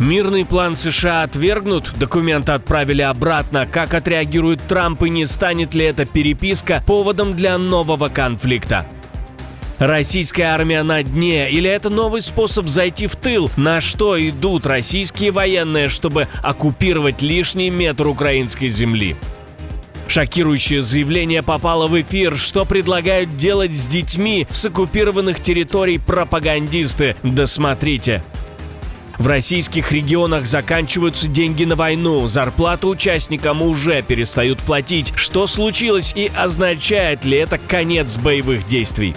Мирный план США отвергнут, документы отправили обратно. Как отреагирует Трамп и не станет ли эта переписка поводом для нового конфликта? Российская армия на дне или это новый способ зайти в тыл? На что идут российские военные, чтобы оккупировать лишний метр украинской земли? Шокирующее заявление попало в эфир. Что предлагают делать с детьми с оккупированных территорий пропагандисты? Досмотрите. В российских регионах заканчиваются деньги на войну. Зарплаты участникам уже перестают платить. Что случилось и означает ли это конец боевых действий?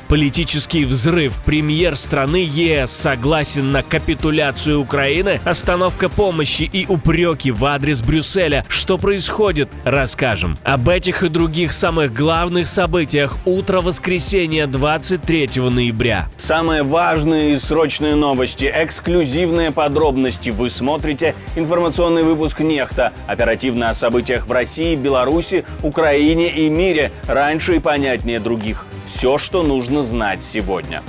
Политический взрыв. Премьер страны ЕС согласен на капитуляцию Украины, остановка помощи и упреки в адрес Брюсселя. Что происходит? Расскажем. Об этих и других самых главных событиях утро воскресенья 23 ноября. Самые важные и срочные новости, эксклюзивные подробности. Вы смотрите информационный выпуск «Нехта». Оперативно о событиях в России, Беларуси, Украине и мире. Раньше и понятнее других. Все, что нужно знать сегодня.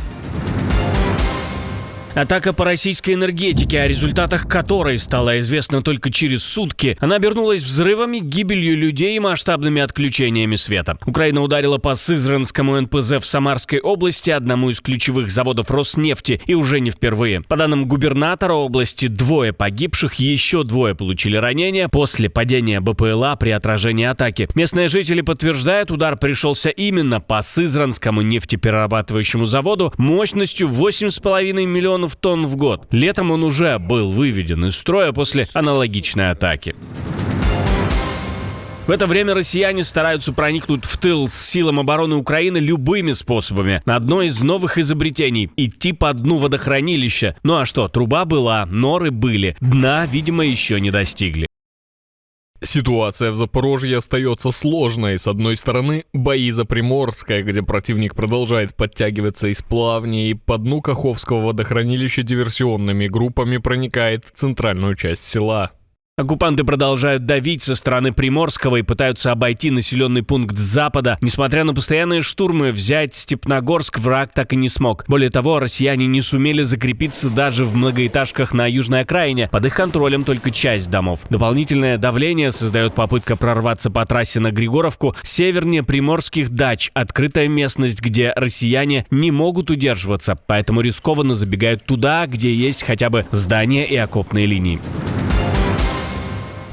Атака по российской энергетике, о результатах которой стало известно только через сутки, она обернулась взрывами, гибелью людей и масштабными отключениями света. Украина ударила по Сызранскому НПЗ в Самарской области, одному из ключевых заводов Роснефти, и уже не впервые. По данным губернатора области, 2 погибших, еще 2 получили ранения после падения БПЛА при отражении атаки. Местные жители подтверждают, удар пришелся именно по Сызранскому нефтеперерабатывающему заводу мощностью 8,5 миллионов тонн в год. Летом он уже был выведен из строя после аналогичной атаки. В это время россияне стараются проникнуть в тыл с силам обороны Украины любыми способами. Одно из новых изобретений – идти по дну водохранилища. Ну а что, труба была, норы были, дна, видимо, еще не достигли. Ситуация в Запорожье остается сложной. С одной стороны, бои за Приморское, где противник продолжает подтягиваться из плавней, и по дну Каховского водохранилища диверсионными группами проникает в центральную часть села. Оккупанты продолжают давить со стороны Приморского и пытаются обойти населенный пункт с запада. Несмотря на постоянные штурмы, взять Степногорск враг так и не смог. Более того, россияне не сумели закрепиться даже в многоэтажках на южной окраине. Под их контролем только часть домов. Дополнительное давление создает попытка прорваться по трассе на Григоровку. Севернее Приморских дач – открытая местность, где россияне не могут удерживаться, поэтому рискованно забегают туда, где есть хотя бы здания и окопные линии.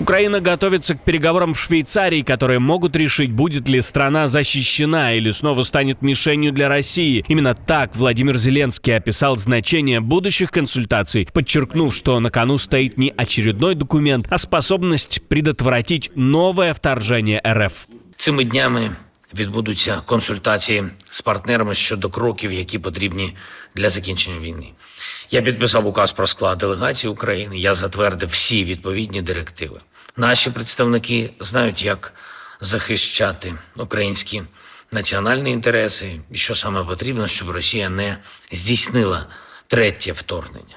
Украина готовится к переговорам в Швейцарии, которые могут решить, будет ли страна защищена или снова станет мишенью для России. Именно так Владимир Зеленский описал значение будущих консультаций, подчеркнув, что на кону стоит не очередной документ, а способность предотвратить новое вторжение РФ. Цими днями відбудуться консультації з партнерами щодо кроків, які потрібні для закінчення війни. Я підписав указ про склад делегації України, я затвердив всі відповідні директиви. Наші представники знають, як захищати українські національні інтереси і що саме потрібно, щоб Росія не здійснила третє вторгнення.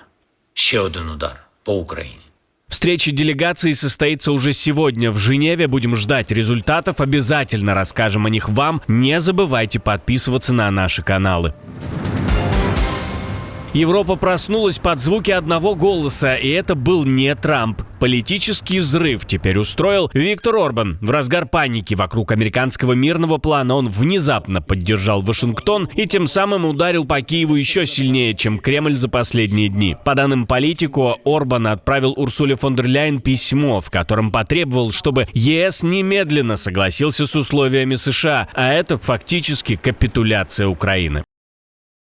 Ще один удар по Україні. Встреча делегаций состоится уже сегодня в Женеве. Будем ждать результатов. Обязательно расскажем о них вам. Не забывайте подписываться на наши каналы. Европа проснулась под звуки одного голоса, и это был не Трамп. Политический взрыв теперь устроил Виктор Орбан. В разгар паники вокруг американского мирного плана он внезапно поддержал Вашингтон и тем самым ударил по Киеву еще сильнее, чем Кремль за последние дни. По данным Политико, Орбан отправил Урсуле фон дер Ляйен письмо, в котором потребовал, чтобы ЕС немедленно согласился с условиями США, а это фактически капитуляция Украины.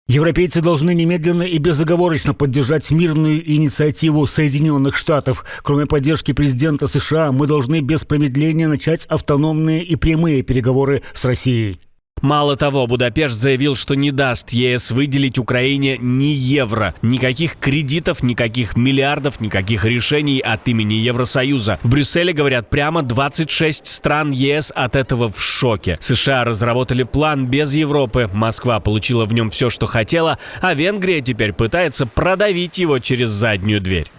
Европейцы должны немедленно и безоговорочно поддержать мирную инициативу Соединенных Штатов. Кроме поддержки президента США, мы должны без промедления начать автономные и прямые переговоры с Россией. Мало того, Будапешт заявил, что не даст ЕС выделить Украине ни евро. Никаких кредитов, никаких миллиардов, никаких решений от имени Евросоюза. В Брюсселе, говорят прямо, 26 стран ЕС от этого в шоке. США разработали план без Европы. Москва получила в нем все, что хотела, а Венгрия теперь пытается продавить его через заднюю дверь.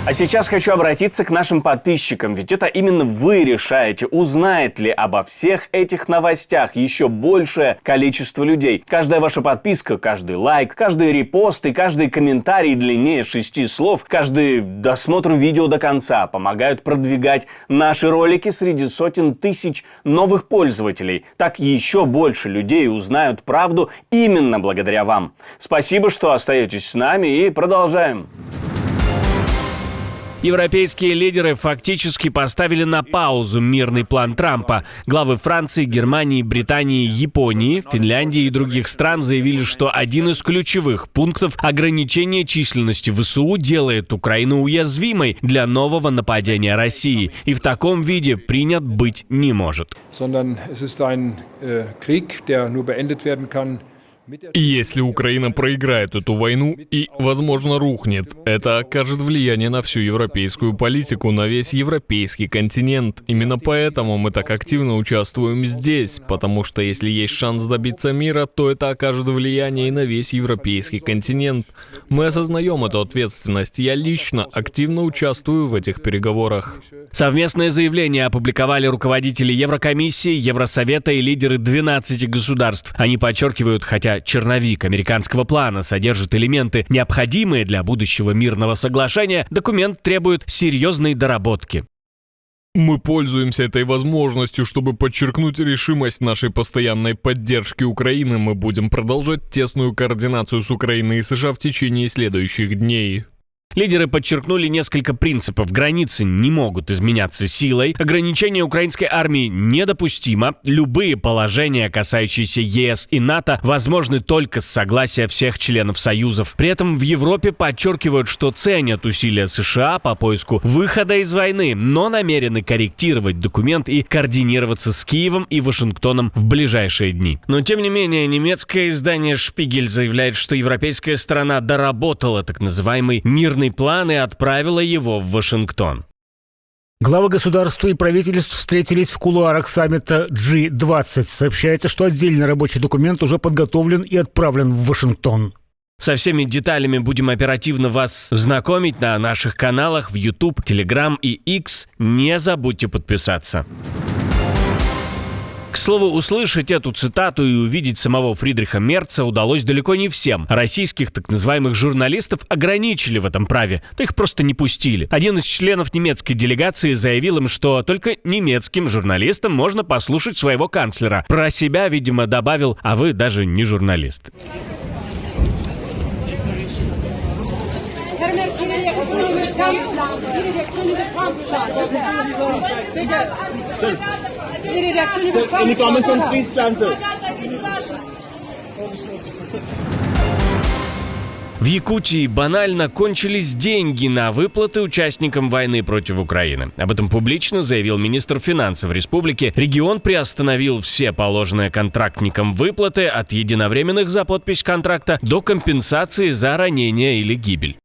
А сейчас хочу обратиться к нашим подписчикам, ведь это именно вы решаете, узнает ли обо всех этих новостях еще большее количество людей. Каждая ваша подписка, каждый лайк, каждый репост и каждый комментарий длиннее 6 слов, каждый досмотр видео до конца помогают продвигать наши ролики среди сотен тысяч новых пользователей. Так еще больше людей узнают правду именно благодаря вам. Спасибо, что остаетесь с нами, и продолжаем. Европейские лидеры фактически поставили на паузу мирный план Трампа. Главы Франции, Германии, Британии, Японии, Финляндии и других стран заявили, что один из ключевых пунктов ограничения численности ВСУ делает Украину уязвимой для нового нападения России. И в таком виде принят быть не может. И если Украина проиграет эту войну и, возможно, рухнет, это окажет влияние на всю европейскую политику, на весь европейский континент. Именно поэтому мы так активно участвуем здесь, потому что если есть шанс добиться мира, то это окажет влияние и на весь европейский континент. Мы осознаем эту ответственность. Я лично активно участвую в этих переговорах. Совместное заявление опубликовали руководители Еврокомиссии, Евросовета и лидеры 12 государств. Они подчеркивают, хотя черновик американского плана содержит элементы, необходимые для будущего мирного соглашения, документ требует серьезной доработки. Мы пользуемся этой возможностью, чтобы подчеркнуть решимость нашей постоянной поддержки Украины. Мы будем продолжать тесную координацию с Украиной и США в течение следующих дней. Лидеры подчеркнули несколько принципов. Границы не могут изменяться силой, ограничение украинской армии недопустимо, любые положения, касающиеся ЕС и НАТО, возможны только с согласия всех членов союзов. При этом в Европе подчеркивают, что ценят усилия США по поиску выхода из войны, но намерены корректировать документ и координироваться с Киевом и Вашингтоном в ближайшие дни. Но тем не менее, немецкое издание «Шпигель» заявляет, что европейская сторона доработала так называемый мирный план и отправила его в Вашингтон. Главы государства и правительств встретились в кулуарах саммита G20. Сообщается, что отдельный рабочий документ уже подготовлен и отправлен в Вашингтон. Со всеми деталями будем оперативно вас знакомить на наших каналах в YouTube, Telegram и X. Не забудьте подписаться. К слову, услышать эту цитату и увидеть самого Фридриха Мерца удалось далеко не всем. Российских так называемых журналистов ограничили в этом праве, то их просто не пустили. Один из членов немецкой делегации заявил им, что только немецким журналистам можно послушать своего канцлера. Про себя, видимо, добавил: а вы даже не журналист. В Якутии банально кончились деньги на выплаты участникам войны против Украины. Об этом публично заявил министр финансов республики. Регион приостановил все положенные контрактникам выплаты от единовременных за подпись контракта до компенсации за ранение или гибель.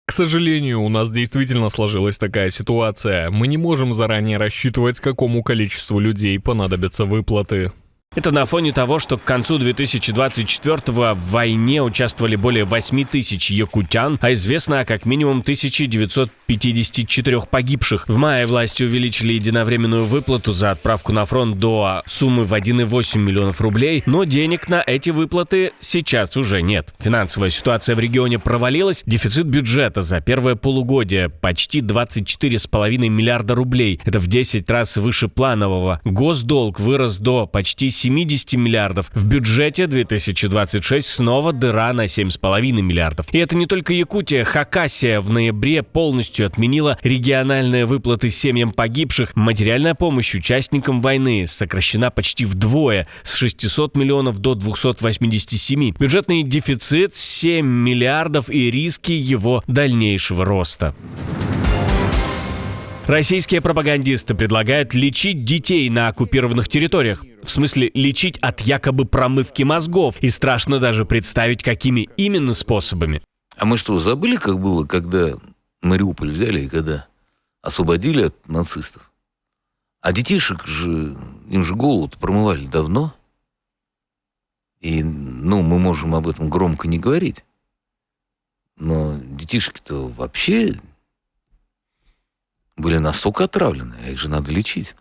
К сожалению, у нас действительно сложилась такая ситуация. Мы не можем заранее рассчитывать, какому количеству людей понадобятся выплаты. Это на фоне того, что к концу 2024-го в войне участвовали более 8 тысяч якутян, а известно о как минимум 1954 погибших. В мае власти увеличили единовременную выплату за отправку на фронт до суммы в 1,8 миллионов рублей, но денег на эти выплаты сейчас уже нет. Финансовая ситуация в регионе провалилась, дефицит бюджета за первое полугодие почти 24,5 миллиарда рублей. Это в 10 раз выше планового. Госдолг вырос до почти 70 миллиардов. В бюджете 2026 снова дыра на 7,5 миллиардов. И это не только Якутия. Хакасия в ноябре полностью отменила региональные выплаты семьям погибших. Материальная помощь участникам войны сокращена почти вдвое, с 600 миллионов до 287. Бюджетный дефицит 7 миллиардов и риски его дальнейшего роста. Российские пропагандисты предлагают лечить детей на оккупированных территориях. В смысле, лечить от якобы промывки мозгов. И страшно даже представить, какими именно способами. А мы что, забыли, как было, когда Мариуполь взяли и когда освободили от нацистов? А детишек же, им же голову промывали давно. И, мы можем об этом громко не говорить. Но детишки-то вообще были настолько отравлены, а их же надо лечить.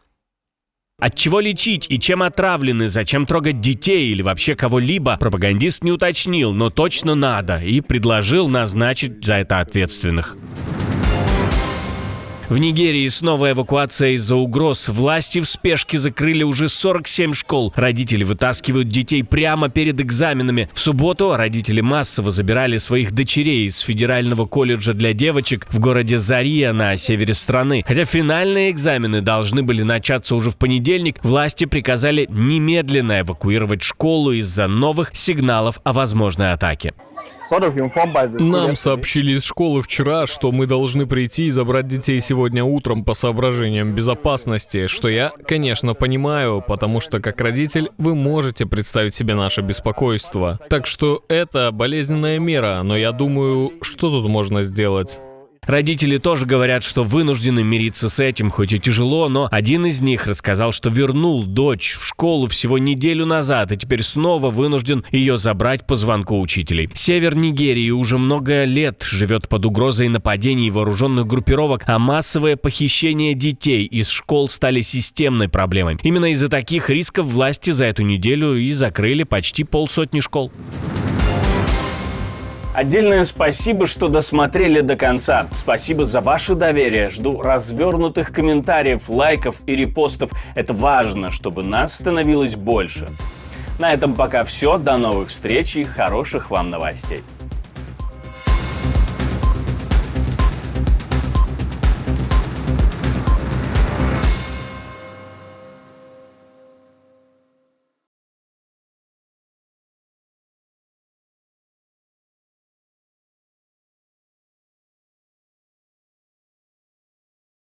От чего лечить и чем отравлены, зачем трогать детей или вообще кого-либо, пропагандист не уточнил, но точно надо, и предложил назначить за это ответственных. В Нигерии снова эвакуация из-за угроз. Власти в спешке закрыли уже 47 школ. Родители вытаскивают детей прямо перед экзаменами. В субботу родители массово забирали своих дочерей из федерального колледжа для девочек в городе Зария на севере страны. Хотя финальные экзамены должны были начаться уже в понедельник, власти приказали немедленно эвакуировать школу из-за новых сигналов о возможной атаке. Нам сообщили из школы вчера, что мы должны прийти и забрать детей сегодня утром по соображениям безопасности, что я, конечно, понимаю, потому что как родитель вы можете представить себе наше беспокойство. Так что это болезненная мера, но я думаю, что тут можно сделать? Родители тоже говорят, что вынуждены мириться с этим, хоть и тяжело, но один из них рассказал, что вернул дочь в школу всего неделю назад и теперь снова вынужден ее забрать по звонку учителей. Север Нигерии уже много лет живет под угрозой нападений вооруженных группировок, а массовое похищение детей из школ стали системной проблемой. Именно из-за таких рисков власти за эту неделю и закрыли почти 50 школ. Отдельное спасибо, что досмотрели до конца. Спасибо за ваше доверие. Жду развернутых комментариев, лайков и репостов. Это важно, чтобы нас становилось больше. На этом пока все. До новых встреч и хороших вам новостей.